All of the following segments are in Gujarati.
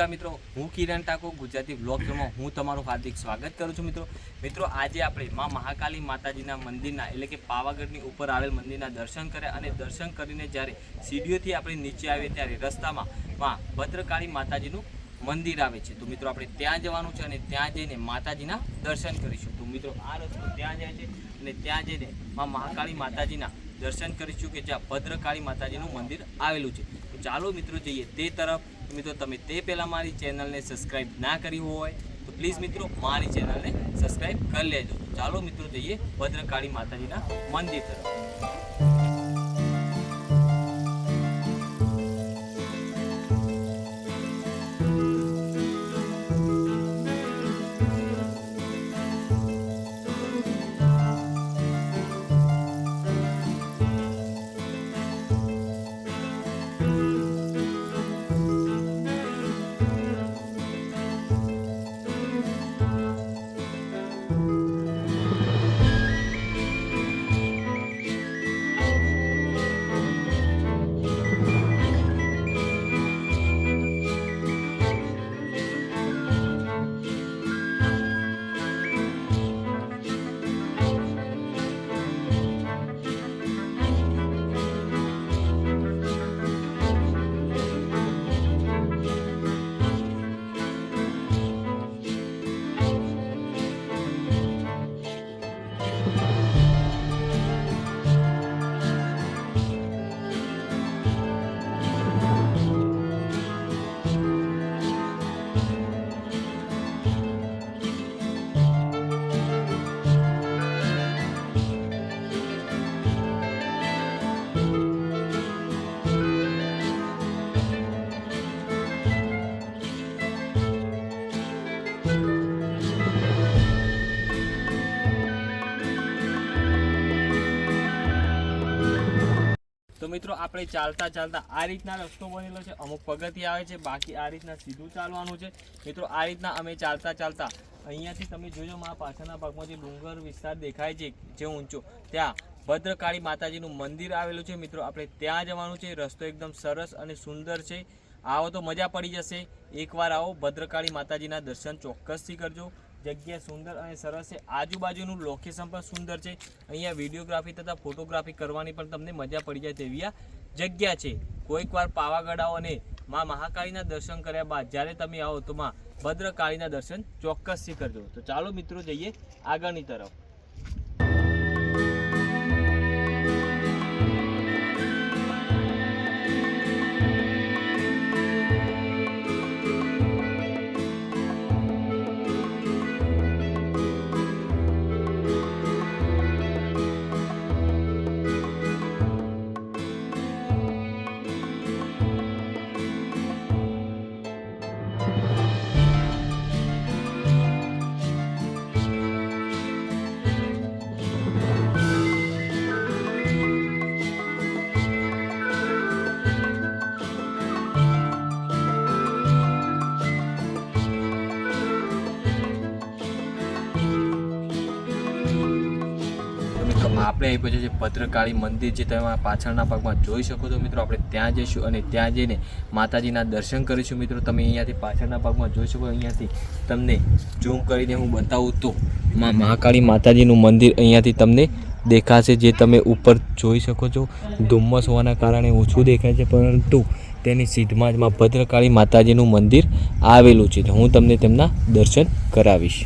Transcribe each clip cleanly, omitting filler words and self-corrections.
નમસ્કાર મિત્રો, હું કિરણ ઠાકોર ગુજરાતી બ્લોગ શોમાં હું તમારું હાર્દિક સ્વાગત કરું છું। મિત્રો આજે આપણે માં મહાકાલી માતાજીના મંદિરના એટલે કે પાવાગઢની ઉપર આવેલ મંદિરના દર્શન કર્યા અને દર્શન કરીને જ્યારે સીડીઓથી આપણે નીચે આવીએ ત્યારે રસ્તામાં માં ભદ્રકાળી માતાજીનું મંદિર આવે છે। તો મિત્રો આપણે ત્યાં જવાનું છે અને ત્યાં જઈને માતાજીના દર્શન કરીશું। તો મિત્રો આ રસ્તો ત્યાં જાય છે અને ત્યાં જઈને માં મહાકાળી માતાજીના દર્શન કરીશું કે જ્યાં ભદ્રકાળી માતાજીનું મંદિર આવેલું છે। તો ચાલો મિત્રો જઈએ તે તરફ। મિત્રો તમે તે પહેલાં મારી ચેનલને સબસ્ક્રાઈબ ના કરી હોય તો પ્લીઝ મિત્રો મારી ચેનલને સબસ્ક્રાઈબ કરી લેજો। ચાલો મિત્રો જઈએ ભદ્રકાળી માતાજીના મંદિર તરફ। तो मित्रों આપણે ચાલતા ચાલતા આ રીતના રસ્તો બનેલો છે, અમુક પગથિયા આવે છે, બાકી આ રીતના સીધું ચાલવાનું છે। મિત્રો આ રીતના અમે ચાલતા ચાલતા અહીંયાથી તમે જોજો માં પાછળના ભાગમાં જે ડુંગર વિસ્તાર દેખાય છે જે ઊંચો, ત્યાં ભદ્રકાળી માતાજીનું મંદિર આવેલું છે। મિત્રો આપણે ત્યાં જવાનું છે। રસ્તો એકદમ સરસ અને સુંદર છે, આવો તો મજા પડી જશે। એકવાર આવો, ભદ્રકાળી માતાજીના દર્શન ચોક્કસથી કરજો। જગ્યા સુંદર અને સરસ છે, આજુબાજુનું લોકેશન પણ સુંદર છે। અહીંયા વિડીયોગ્રાફી તથા ફોટોગ્રાફી કરવાની પણ તમને મજા પડી જાય તેવી આ જગ્યા છે। કોઈકવાર પાવાગઢ આવો અને માં મહાકાળીના દર્શન કર્યા બાદ જ્યારે તમે આવો તો માં ભદ્રકાળીના દર્શન ચોક્કસથી કરજો। તો ચાલો મિત્રો જઈએ આગળની તરફ। આપણે આવી પહોંચ્યા છે ભદ્રકાળી મંદિર, જે તમે પાછળના ભાગમાં જોઈ શકો છો। મિત્રો આપણે ત્યાં જઈશું અને ત્યાં જઈને માતાજીના દર્શન કરીશું। મિત્રો તમે અહીંયાથી પાછળના ભાગમાં જોઈ શકો, અહીંયાથી તમને ઝૂમ કરીને હું બતાવું તો માં મહાકાળી માતાજીનું મંદિર અહીંયાથી તમને દેખાશે, જે તમે ઉપર જોઈ શકો છો। ધુમ્મસ હોવાના કારણે ઓછું દેખાય છે, પરંતુ તેની સીધમાં જ માં ભદ્રકાળી માતાજીનું મંદિર આવેલું છે। હું તમને તેમના દર્શન કરાવીશ।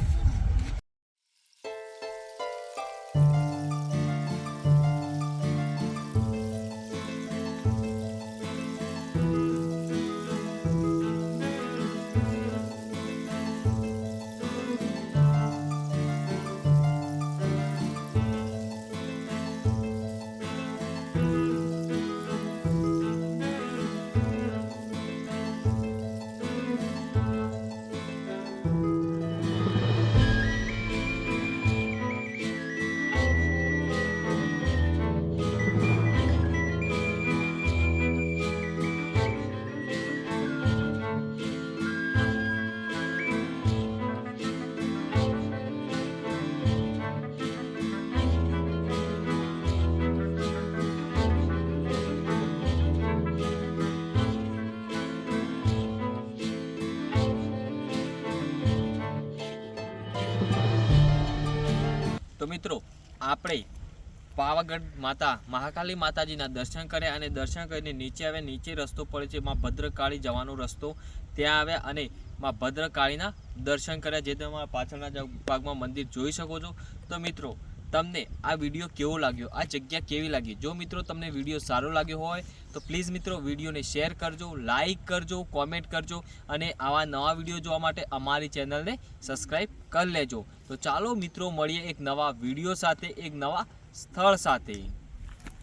તો મિત્રો આપણે પાવાગઢ માતા મહાકાલી માતાજીના દર્શન કર્યા અને દર્શન કરીને નીચે આવ્યા. નીચે રસ્તો પડે છે માં ભદ્રકાળી જવાનો રસ્તો, ત્યાં આવ્યા અને માં ભદ્રકાળીના દર્શન કર્યા, જે તમે પાછળના ભાગમાં મંદિર જોઈ શકો છો. તો મિત્રો તમને આ વિડીયો કેવો લાગ્યો, આ જગ્યા કેવી લાગી? જો મિત્રો તમને વિડીયો સારો લાગ્યો હોય તો પ્લીઝ મિત્રો વિડીયોને શેર કરજો, લાઈક કરજો, કોમેન્ટ કરજો અને આવા નવા વિડીયો જોવા માટે અમારી ચેનલને સબસ્ક્રાઈબ કરી લેજો. તો ચાલો મિત્રો મળીએ એક નવા વિડીયો સાથે, એક નવા સ્થળ સાથે.